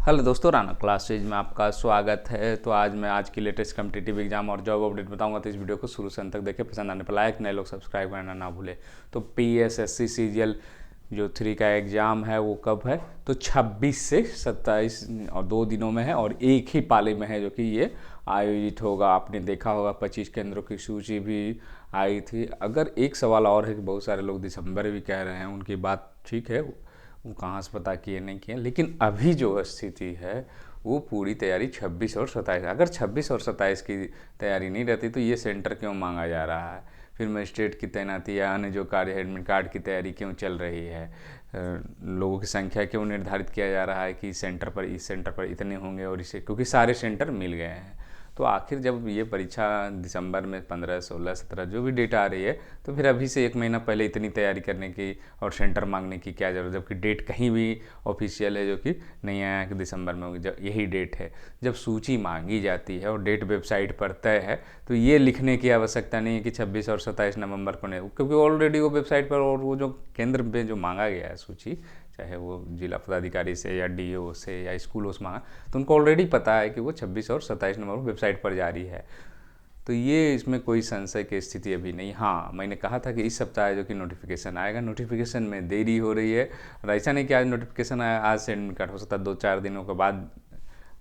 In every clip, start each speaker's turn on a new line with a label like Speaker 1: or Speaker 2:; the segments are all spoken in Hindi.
Speaker 1: हेलो दोस्तों, राना क्लासेज में आपका स्वागत है। तो आज की लेटेस्ट कॉम्पिटिटिव एग्जाम और जॉब अपडेट बताऊंगा। तो इस वीडियो को शुरू से अंत तक देखें। पसंद आने पर लाइक, नए लोग सब्सक्राइब करना ना भूले। तो PSSC CGL जो 3 का एग्ज़ाम है वो कब है? तो 26 से 27 और 2 दिनों में है और एक ही पाली में है जो कि ये आयोजित होगा। आपने देखा होगा 25 केंद्रों की सूची भी आई थी। अगर एक सवाल और है कि बहुत सारे लोग दिसंबर भी कह रहे हैं, उनकी बात ठीक है, वो कहाँ से पता किए नहीं किए, लेकिन अभी जो स्थिति है वो पूरी तैयारी 26 और 27। अगर 26 और 27 की तैयारी नहीं रहती तो ये सेंटर क्यों मांगा जा रहा है? फिर मजिस्ट्रेट की तैनाती या अन्य जो कार्य है, एडमिट कार्ड की तैयारी क्यों चल रही है? लोगों की संख्या क्यों निर्धारित किया जा रहा है कि इस सेंटर पर इतने होंगे और इसे, क्योंकि सारे सेंटर मिल गए हैं। तो आखिर जब ये परीक्षा दिसंबर में 15, 16, 17 जो भी डेट आ रही है, तो फिर अभी से 1 महीना पहले इतनी तैयारी करने की और सेंटर मांगने की क्या ज़रूरत, जबकि डेट कहीं भी ऑफिशियल है जो कि नहीं आया कि दिसंबर में होगी। जब यही डेट है, जब सूची मांगी जाती है और डेट वेबसाइट पर तय है, तो ये लिखने की आवश्यकता नहीं है कि 26 और 27 नवंबर को नहीं, क्योंकि ऑलरेडी वो वेबसाइट पर और वो जो केंद्र में जो मांगा गया है सूची, चाहे वो जिला पदाधिकारी से या DO से या स्कूलों से मांगा, तो उनको ऑलरेडी पता है कि वो 26 और 27 नवंबर वेबसाइट पर जारी है। तो ये इसमें कोई संशय की स्थिति अभी नहीं। हाँ, मैंने कहा था कि इस सप्ताह जो कि नोटिफिकेशन आएगा, नोटिफिकेशन में देरी हो रही है। और ऐसा नहीं कि आज नोटिफिकेशन आया, आज से एडमिट कार्ड, हो सकता है 2-4 दिनों के बाद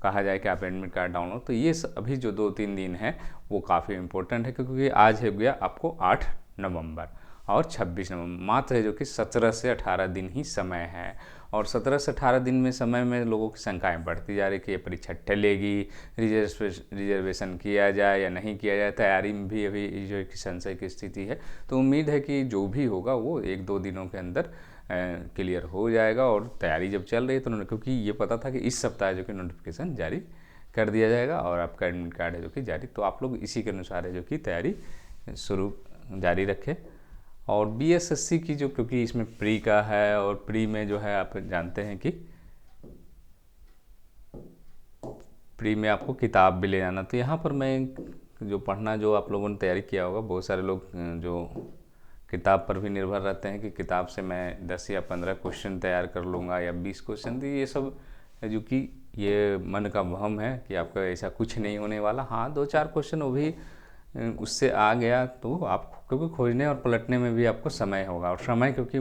Speaker 1: कहा जाए कि आप एडमिट कार्ड डाउनलोड। तो ये अभी जो 2-3 दिन है वो काफ़ी इंपॉर्टेंट है, क्योंकि आज हो गया आपको 8 नवंबर और 26 नवंबर मात्र है, जो कि 17 से 18 दिन ही समय है। और 17 से 18 दिन में समय में लोगों की शंकाएं बढ़ती जा रही कि ये परीक्षा टलेगी, रिजर्वेशन किया जाए या नहीं किया जाए। तैयारी में भी अभी जो कि संशय की स्थिति है। तो उम्मीद है कि जो भी होगा वो 1-2 दिनों के अंदर क्लियर हो जाएगा। और तैयारी जब चल रही है तो क्योंकि ये पता था कि इस सप्ताह जो कि नोटिफिकेशन जारी कर दिया जाएगा और आपका एडमिट कार्ड है जो कि जारी, तो आप लोग इसी के अनुसार है जो कि तैयारी शुरू जारी रखें। और BSSC की जो, क्योंकि इसमें प्री का है और प्री में जो है आप जानते हैं कि प्री में आपको किताब भी ले जाना। तो यहाँ पर मैं जो पढ़ना, जो आप लोगों ने तैयारी किया होगा, बहुत सारे लोग जो किताब पर भी निर्भर रहते हैं कि किताब से मैं 10 या 15 क्वेश्चन तैयार कर लूँगा या 20 क्वेश्चन। तो ये सब है जो कि ये मन का वहम है कि आपका ऐसा कुछ नहीं होने वाला। हाँ, 2-4 क्वेश्चन वो भी उससे आ गया तो आप, क्योंकि खोजने और पलटने में भी आपको समय होगा, और समय क्योंकि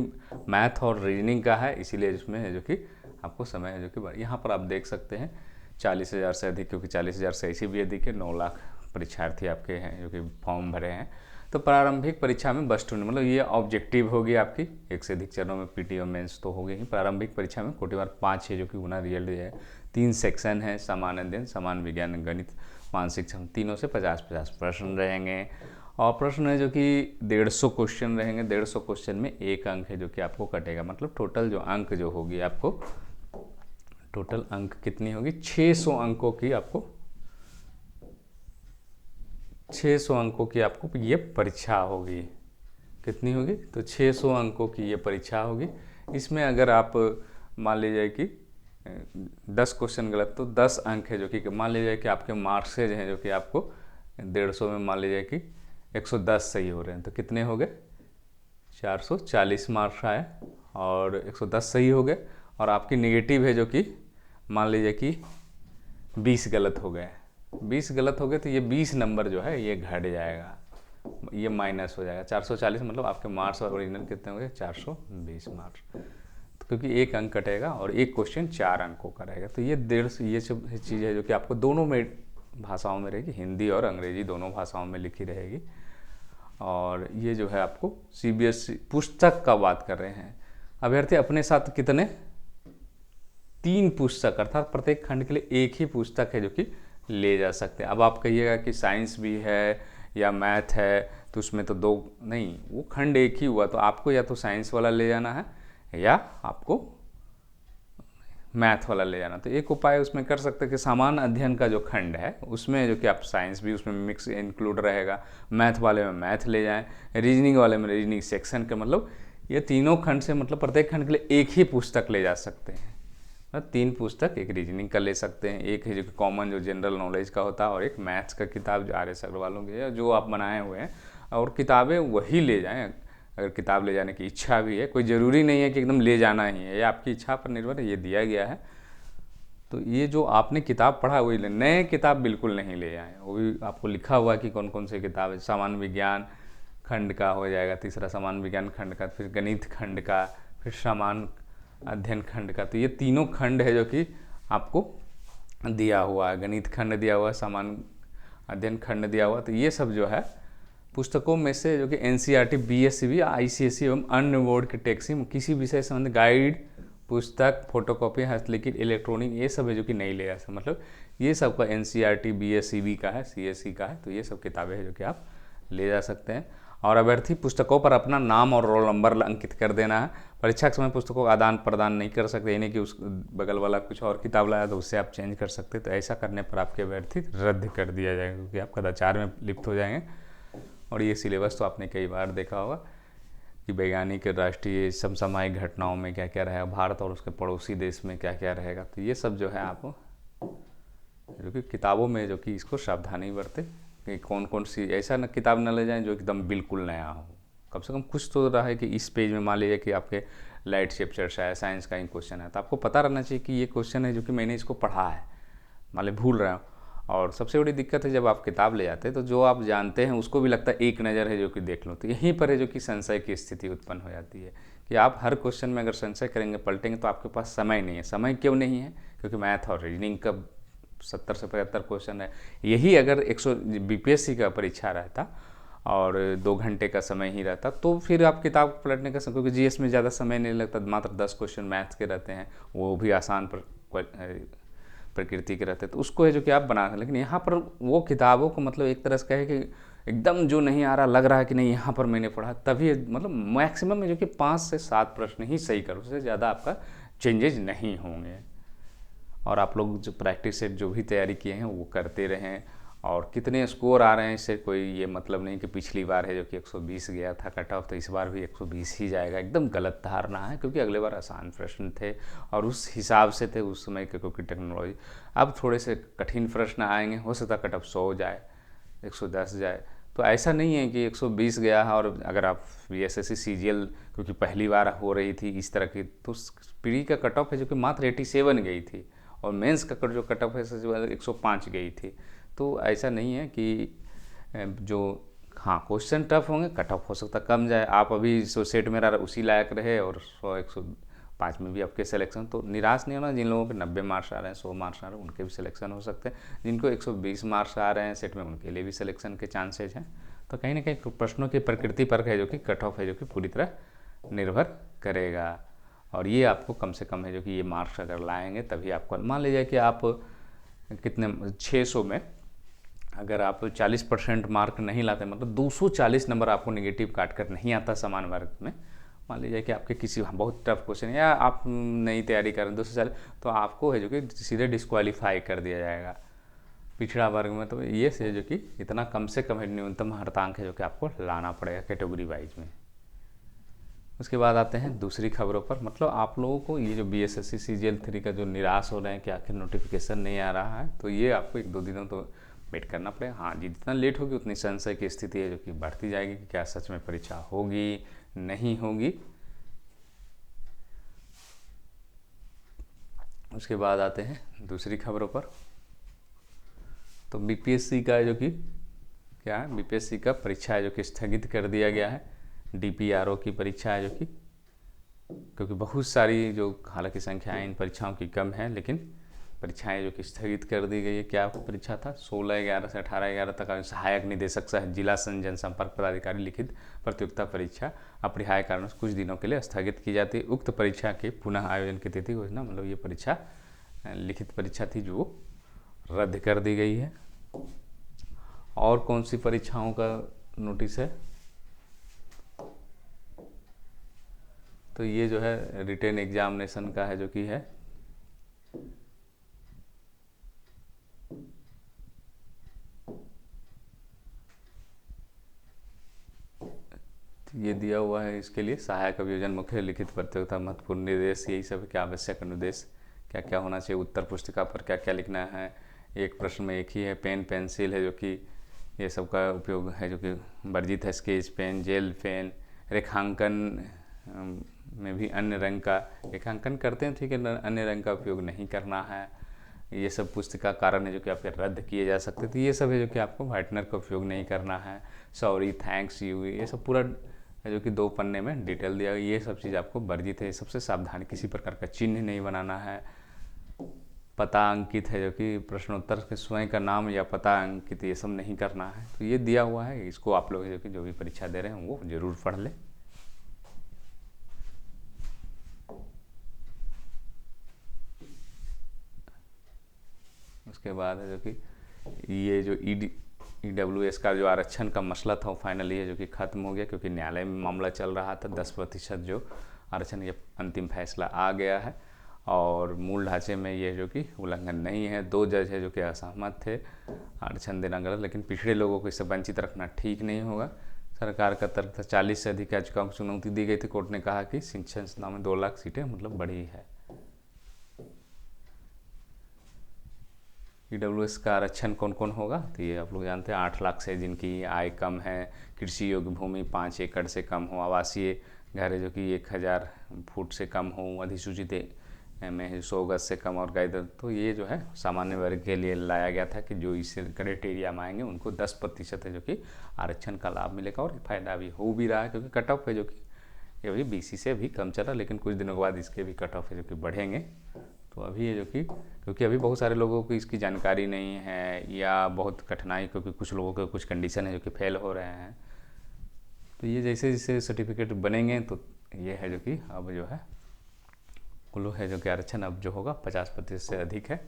Speaker 1: मैथ और रीजनिंग का है, इसीलिए इसमें है जो कि आपको समय है जो कि यहाँ पर आप देख सकते हैं 40,000 से अधिक, क्योंकि 40,000 से ऐसी भी अधिक है, 9 लाख परीक्षार्थी आपके हैं जो कि फॉर्म भरे हैं। तो प्रारंभिक परीक्षा में बस टू, मतलब ये ऑब्जेक्टिव होगी आपकी, 1 से अधिक चरणों में PT और मेंस तो हो गई ही। प्रारंभिक परीक्षा में कोटिवार 5 है जो कि गुना रियल है। 3 सेक्शन है, सामान्य अध्ययन, सामान्य विज्ञान, गणित, मानसिक क्षमता, तीनों से 50-50 प्रश्न रहेंगे। और प्रश्न है जो कि 150 क्वेश्चन रहेंगे। 150 क्वेश्चन में 1 अंक है जो कि आपको कटेगा, मतलब टोटल जो अंक जो होगी आपको, टोटल अंक कितनी होगी? 600 अंकों की आपको, 600 अंकों की आपको ये परीक्षा होगी। कितनी होगी? तो 600 अंकों की ये परीक्षा होगी। इसमें अगर आप मान लीजिए कि 10 क्वेश्चन गलत, तो 10 अंक है जो कि, मान लीजिए कि आपके मार्क्सेज हैं जो कि आपको 150 में मान लीजिए कि 110 सही हो रहे हैं, तो कितने हो गए? 440 मार्क्स आए और 110 सही हो गए। और आपकी नेगेटिव है जो कि मान लीजिए कि 20 गलत हो गए। 20 गलत हो गए तो ये 20 नंबर जो है ये घट जाएगा, ये माइनस हो जाएगा। 440 मतलब आपके मार्क्स ओरिजिनल कितने हो गए? 420 मार्क्स, तो क्योंकि 1 अंक कटेगा और एक क्वेश्चन 4 अंकों का रहेगा। तो ये 150, ये सब चीज़ है जो कि आपको दोनों में भाषाओं में रहेगी, हिंदी और अंग्रेजी दोनों भाषाओं में लिखी रहेगी। और ये जो है आपको CBSE पुस्तक का बात कर रहे हैं, अभ्यर्थी अपने साथ कितने? 3 पुस्तक, अर्थात प्रत्येक खंड के लिए 1 ही पुस्तक है जो कि ले जा सकते हैं। अब आप कहिएगा कि साइंस भी है या मैथ है, तो उसमें तो 2 नहीं, वो खंड 1 ही हुआ, तो आपको या तो साइंस वाला ले जाना है या आपको मैथ वाला ले जाना। तो एक उपाय उसमें कर सकते हैं कि सामान्य अध्ययन का जो खंड है उसमें जो कि आप साइंस भी उसमें मिक्स इंक्लूड रहेगा, मैथ वाले में मैथ ले जाएं, रीजनिंग वाले में रीजनिंग सेक्शन का, मतलब ये तीनों खंड से, मतलब प्रत्येक खंड के लिए 1 ही पुस्तक ले जा सकते हैं। 3 पुस्तक, एक रीजनिंग का ले सकते हैं, एक है जो कि कॉमन जो जनरल नॉलेज का होता है, और एक मैथ्स का किताब जो RS अग्रवालों की है जो आप बनाए हुए हैं। और किताबें वही ले जाएं, अगर किताब ले जाने की इच्छा भी है, कोई ज़रूरी नहीं है कि एकदम ले जाना ही है, ये आपकी इच्छा पर निर्भर है, ये दिया गया है। तो ये जो आपने किताब पढ़ा वही नए किताब बिल्कुल नहीं ले आए, वो भी आपको लिखा हुआ कि कौन कौन से किताब है। सामान्य विज्ञान खंड का हो जाएगा, तीसरा सामान्य विज्ञान खंड का, फिर गणित खंड का, फिर सामान्य अध्ययन खंड का। तो ये तीनों खंड है जो कि आपको दिया हुआ है, गणित खंड दिया हुआ है, सामान्य अध्ययन खंड दिया हुआ। तो ये सब जो है पुस्तकों में से जो कि एनसीईआरटी, बीएसईबी, आईसीएसई एवं अन्य बोर्ड के टेक्स्ट किसी विषय से संबंधित गाइड, पुस्तक, फोटोकॉपी, हस्तलिखित, इलेक्ट्रॉनिक, ये सब है जो कि नहीं ले जा सकते। मतलब ये सब का एनसीईआरटी, बीएसईबी का है, सीएसई का है। तो ये सब किताबें हैं जो कि आप ले जा सकते हैं। और अभ्यर्थी पुस्तकों पर अपना नाम और रोल नंबर अंकित कर देना है। परीक्षा के समय पुस्तकों का आदान प्रदान नहीं कर सकते, यानी कि उस बगल वाला कुछ और किताब लाया तो उससे आप चेंज कर सकते। तो ऐसा करने पर आपके अभ्यर्थी रद्द कर दिया जाएगा, क्योंकि आप कदाचार में लिप्त हो जाएंगे। और ये सिलेबस तो आपने कई बार देखा होगा कि वैज्ञानिक राष्ट्रीय समसामयिक घटनाओं में क्या क्या रहेगा, भारत और उसके पड़ोसी देश में क्या क्या रहेगा। तो ये सब जो है आप जो कि किताबों में जो कि इसको सावधानी बरते कि कौन कौन सी ऐसा न किताब न ले जाएं जो एकदम बिल्कुल नया हो। कम से कम कुछ तो रहा है कि इस पेज में मान लीजिए कि आपके लाइट शेप चर्चा है, साइंस का ही क्वेश्चन है, तो आपको पता रहना चाहिए कि ये क्वेश्चन है जो कि मैंने इसको पढ़ा है, मान ली भूल रहा हूँ। और सबसे बड़ी दिक्कत है जब आप किताब ले जाते हैं तो जो आप जानते हैं उसको भी लगता है एक नज़र है जो कि देख लो। तो यहीं पर है जो कि संशय की स्थिति उत्पन्न हो जाती है कि आप हर क्वेश्चन में अगर संशय करेंगे, पलटेंगे, तो आपके पास समय नहीं है। समय क्यों नहीं है? क्योंकि मैथ और रीजनिंग का 70 से 75 क्वेश्चन है। यही अगर 100 बीपीएससी का परीक्षा रहता और 2 घंटे का समय ही रहता तो फिर आप किताब पलटने का, क्योंकि जीएस में ज़्यादा समय नहीं लगता, मात्र 10 क्वेश्चन मैथ्स के रहते हैं, वो भी आसान प्रकृति के रहते हैं, तो उसको है जो कि आप बना। लेकिन यहाँ पर वो किताबों को मतलब एक तरह से कहे कि एकदम जो नहीं आ रहा, लग रहा है कि नहीं यहाँ पर मैंने पढ़ा, तभी मतलब मैक्सिमम में जो कि 5 से 7 प्रश्न ही सही करो, उससे ज़्यादा आपका चेंजेज नहीं होंगे। और आप लोग जो प्रैक्टिस से जो भी तैयारी किए हैं वो करते रहें। और कितने स्कोर आ रहे हैं इससे कोई ये मतलब नहीं कि पिछली बार है जो कि 120 गया था कट ऑफ, तो इस बार भी 120 ही जाएगा, एकदम गलत धारणा है। क्योंकि अगले बार आसान प्रश्न थे और उस हिसाब से थे उस समय के, क्योंकि टेक्नोलॉजी। अब थोड़े से कठिन प्रश्न आएंगे, हो सकता कट ऑफ 100 जाए, 110 जाए। तो ऐसा नहीं है कि 120 गया है। और अगर आप बीएसएससी सीजीएल क्योंकि पहली बार हो रही थी इस तरह की, तो प्री का कट ऑफ है जो कि मात्र 87 गई थी, और मेंस का जो कट ऑफ है 105 गई थी। तो ऐसा नहीं है कि जो हाँ क्वेश्चन टफ होंगे, कट ऑफ हो सकता कम जाए। आप अभी सेट मेरा उसी लायक रहे और 100-105 में भी आपके सिलेक्शन, तो निराश नहीं होना। जिन लोगों के 90 मार्क्स आ रहे हैं, 100 मार्क्स आ रहे हैं, उनके भी सिलेक्शन हो सकते हैं। जिनको 120 मार्क्स आ रहे हैं सेट में, उनके लिए भी सिलेक्शन के चांसेज हैं। तो कहीं ना कहीं प्रश्नों की प्रकृति पर है जो कि कट ऑफ है जो कि पूरी तरह निर्भर करेगा। और ये आपको कम से कम है जो कि ये मार्क्स अगर लाएंगे तभी आपको, मान लीजिए कि आप कितने 600 में अगर आप 40% मार्क नहीं लाते, मतलब 240 नंबर आपको नेगेटिव काट कर नहीं आता सामान्य वर्ग में, मान लीजिए कि आपके किसी बहुत टफ क्वेश्चन या आप नई तैयारी कर रहे हैं 240, तो आपको है जो कि सीधे डिस्क्वालीफाई कर दिया जाएगा पिछड़ा वर्ग में। तो ये से जो कि इतना कम से कम है, न्यूनतम हर्तांक है जो कि आपको लाना पड़ेगा कैटेगरी वाइज में। उसके बाद आते हैं दूसरी खबरों पर। मतलब आप लोगों को ये जो बीएसएससी सीजीएल 3 का जो निराश हो रहे हैं कि आखिर नोटिफिकेशन नहीं आ रहा है, तो ये आपको 1-2 दिनों तो वेट करना पड़ेगा। हाँ, जितना लेट होगी उतनी संशय की स्थिति है जो कि बढ़ती जाएगी कि क्या सच में परीक्षा होगी नहीं होगी। उसके बाद आते हैं दूसरी खबरों पर। तो बीपीएससी का जो कि क्या है, बीपीएससी का परीक्षा है जो कि स्थगित कर दिया गया है। डीपीआरओ की परीक्षा है जो कि, क्योंकि बहुत सारी जो हालांकि संख्याएं इन परीक्षाओं की कम है, लेकिन परीक्षाएं जो कि स्थगित कर दी गई है। क्या परीक्षा था? 16/11 से 18/11 तक सहायक निदेशक सह जिला जनसंपर्क पदाधिकारी लिखित प्रतियोगिता परीक्षा अपरिहार्य कारणों से कुछ दिनों के लिए स्थगित की जाती है। उक्त परीक्षा के पुनः आयोजन की तिथि घोषणा, मतलब ये परीक्षा लिखित परीक्षा थी जो रद्द कर दी गई है। और कौन सी परीक्षाओं का नोटिस है? तो ये जो है रिटेन एग्जामिनेशन का है जो कि है, ये दिया हुआ है इसके लिए सहायक अभियोजन मुख्य लिखित प्रतियोगिता महत्वपूर्ण निर्देश, यही सब क्या आवश्यक अनुदेश, क्या क्या होना चाहिए, उत्तर पुस्तिका पर क्या क्या लिखना है। एक प्रश्न में एक ही है। पेन पेंसिल है जो कि ये सब का उपयोग है जो कि वर्जित है। स्केच पेन, जेल पेन, रेखांकन में भी अन्य रंग का रेखांकन करते हैं, ठीक है, अन्य रंग का उपयोग नहीं करना है। ये सब पुस्तिका कारण है जो कि आपके रद्द किए जा सकते थे। ये सब है जो कि आपको व्हाइटनर का उपयोग नहीं करना है। सॉरी, थैंक्स, यू, ये सब पूरा है जो कि 2 पन्ने में डिटेल दिया, ये सब चीज़ आपको वर्जित है। सबसे सावधान, किसी प्रकार का चिन्ह नहीं बनाना है। पता अंकित है जो कि प्रश्नोत्तर के स्वयं का नाम या पता अंकित, ये सब नहीं करना है। तो ये दिया हुआ है, इसको आप लोग जो कि जो भी परीक्षा दे रहे हैं वो ज़रूर पढ़ लें। उसके बाद है जो कि ये जो EWS का जो आरक्षण का मसला था वो फाइनली है जो कि ख़त्म हो गया, क्योंकि न्यायालय में मामला चल रहा था। 10% जो आरक्षण, ये अंतिम फैसला आ गया है और मूल ढांचे में ये जो कि उल्लंघन नहीं है। 2 जज है जो कि असहमत थे, आरक्षण देना गलत, लेकिन पिछड़े लोगों को इससे वंचित रखना ठीक नहीं होगा। सरकार का तर्क था 40 से अधिक याचिकाओं को चुनौती दी गई थी। कोर्ट ने कहा कि शिक्षण संस्थाओं में 2 लाख सीटें मतलब बढ़ी है। EWS का आरक्षण कौन कौन होगा, तो ये आप लोग जानते हैं। 8 लाख से जिनकी आय कम है, कृषि योग्य भूमि 5 एकड़ से कम हो, आवासीय घर है जो कि 1000 फुट से कम हो, अधिसूचित में 100 गज से कम और गाइड। तो ये जो है सामान्य वर्ग के लिए लाया गया था कि जो इस क्राइटेरिया में आएंगे उनको 10% है जो कि आरक्षण का लाभ मिलेगा। और फ़ायदा भी हो भी रहा है, क्योंकि कट ऑफ है जो कि ये भी BC से भी कम चला, लेकिन कुछ दिनों के बाद इसके भी कट ऑफ है जो कि बढ़ेंगे। तो अभी है जो कि क्योंकि अभी बहुत सारे लोगों को इसकी जानकारी नहीं है या बहुत कठिनाई, क्योंकि कुछ लोगों के कुछ कंडीशन है जो कि फेल हो रहे हैं। तो ये जैसे जैसे सर्टिफिकेट बनेंगे तो ये है जो कि अब जो है कुल है जो कि आरक्षण अब जो होगा 50% से अधिक है।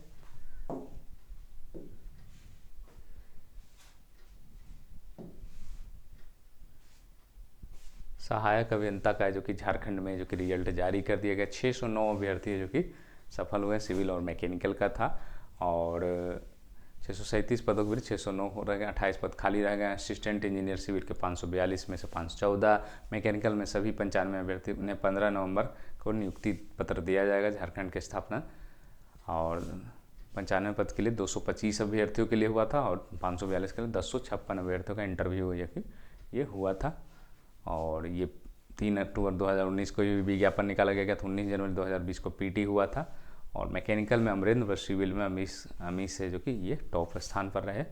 Speaker 1: सहायक अभियंता का जो कि झारखंड में जो कि रिजल्ट जारी कर दिया गया। 609 अभ्यर्थी जो कि सफल हुए, सिविल और मैकेनिकल का था। और 637 पदों के बीच 609 हो रह गए, 28 पद खाली रह गए। असिस्टेंट इंजीनियर सिविल के 542 में से 514, मैकेनिकल में सभी 95 अभ्यर्थी ने 15 नवंबर को नियुक्ति पत्र दिया जाएगा झारखंड की स्थापना। और 95 पद के लिए 225 अभ्यर्थियों के लिए हुआ था और 542 के लिए 1056 अभ्यर्थियों का इंटरव्यू ये हुआ था। और ये 3 अक्टूबर 2019 को ये विज्ञापन निकाला गया था। 19 जनवरी 2020 को PT हुआ था। और मैकेनिकल में अमरेंद्र, सिविल में अमीश है जो कि ये टॉप स्थान पर रहे।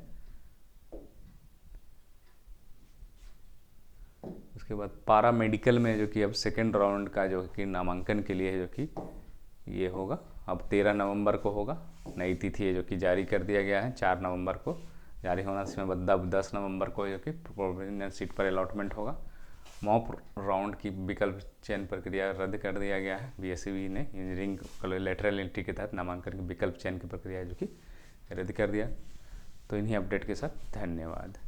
Speaker 1: उसके बाद पारा मेडिकल में जो कि अब सेकेंड राउंड का जो कि नामांकन के लिए है जो कि ये होगा, अब 13 नवंबर को होगा। नई तिथि है जो कि जारी कर दिया गया है, 4 नवंबर को जारी होना। इसमें बदला 10 नवंबर को जो कि प्रोविजनल सीट पर अलॉटमेंट होगा। मॉक राउंड की विकल्प चयन प्रक्रिया रद्द कर दिया गया है। BSCB ने इंजीनियरिंग लेटरल एंट्री के तहत नामांकन की विकल्प चयन की प्रक्रिया जो कि रद्द कर दिया। तो इन्हीं अपडेट के साथ धन्यवाद।